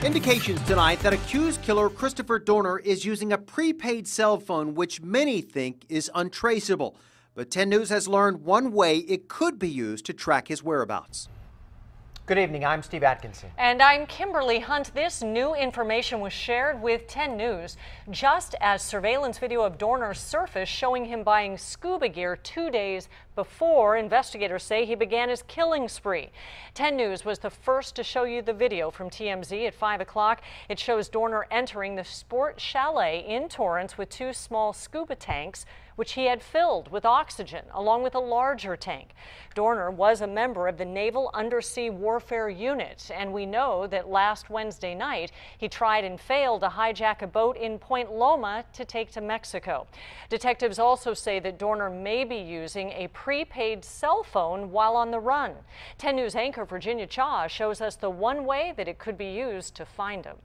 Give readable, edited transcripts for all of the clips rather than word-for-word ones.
Indications tonight that accused killer Christopher Dorner is using a prepaid cell phone, which many think is untraceable. But 10 News has learned one way it could be used to track his whereabouts. Good evening, I'm Steve Atkinson. And I'm Kimberly Hunt. This new information was shared with 10 News just as surveillance video of Dorner surfaced showing him buying scuba gear 2 days before investigators say he began his killing spree. 10 News was the first to show you the video from TMZ at 5 o'clock. It shows Dorner entering the Sport Chalet in Torrance with 2 small scuba tanks, which he had filled with oxygen, along with a larger tank. Dorner was a member of the Naval Undersea Warfare Unit, and we know that last Wednesday night he tried and failed to hijack a boat in Point Loma to take to Mexico. Detectives also say that Dorner may be using a prepaid cell phone while on the run. 10 News anchor Virginia Cha shows us the one way that it could be used to find him.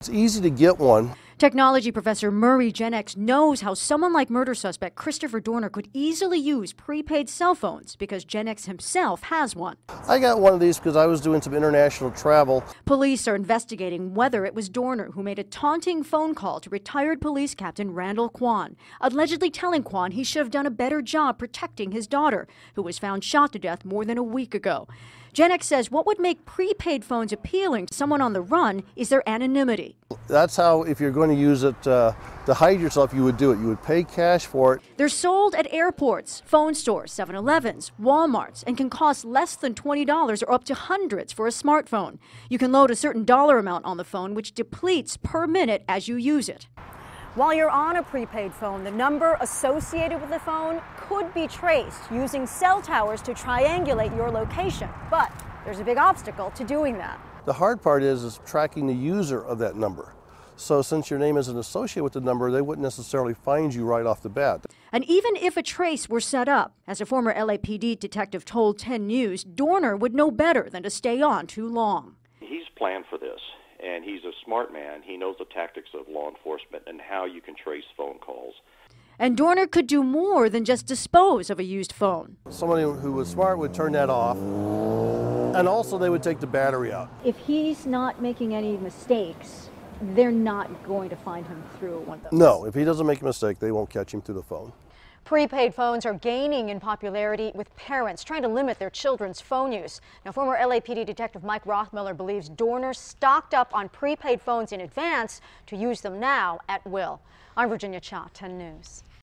It's easy to get one. Technology professor Murray Genex knows how someone like murder suspect Christopher Dorner could easily use prepaid cell phones because Genex himself has one. I got one of these because I was doing some international travel. Police are investigating whether it was Dorner who made a taunting phone call to retired police captain Randall Kwan, allegedly telling Kwan he should have done a better job protecting his daughter, who was found shot to death more than a week ago. Genex says what would make prepaid phones appealing to someone on the run is their anonymity. That's how, if you're going to use it to hide yourself, you would do it. You would pay cash for it. They're sold at airports, phone stores, 7-Elevens, Walmarts, and can cost less than $20 or up to hundreds for a smartphone. You can load a certain dollar amount on the phone, which depletes per minute as you use it. While you're on a prepaid phone, the number associated with the phone could be traced using cell towers to triangulate your location. But there's a big obstacle to doing that. The hard part is tracking the user of that number. So since your name isn't associated with the number, they wouldn't necessarily find you right off the bat. And even if a trace were set up, as a former LAPD detective told 10 News, Dorner would know better than to stay on too long. He's planned for this, and he's a smart man. He knows the tactics of law enforcement and how you can trace phone calls. And Dorner could do more than just dispose of a used phone. Somebody who was smart would turn that off, and also they would take the battery out. If he's not making any mistakes, they're not going to find him through one of those. No, if he doesn't make a mistake, they won't catch him through the phone. Prepaid phones are gaining in popularity with parents trying to limit their children's phone use. Now, former LAPD detective Mike Rothmiller believes Dorner stocked up on prepaid phones in advance to use them now at will. I'm Virginia Cha, 10 News.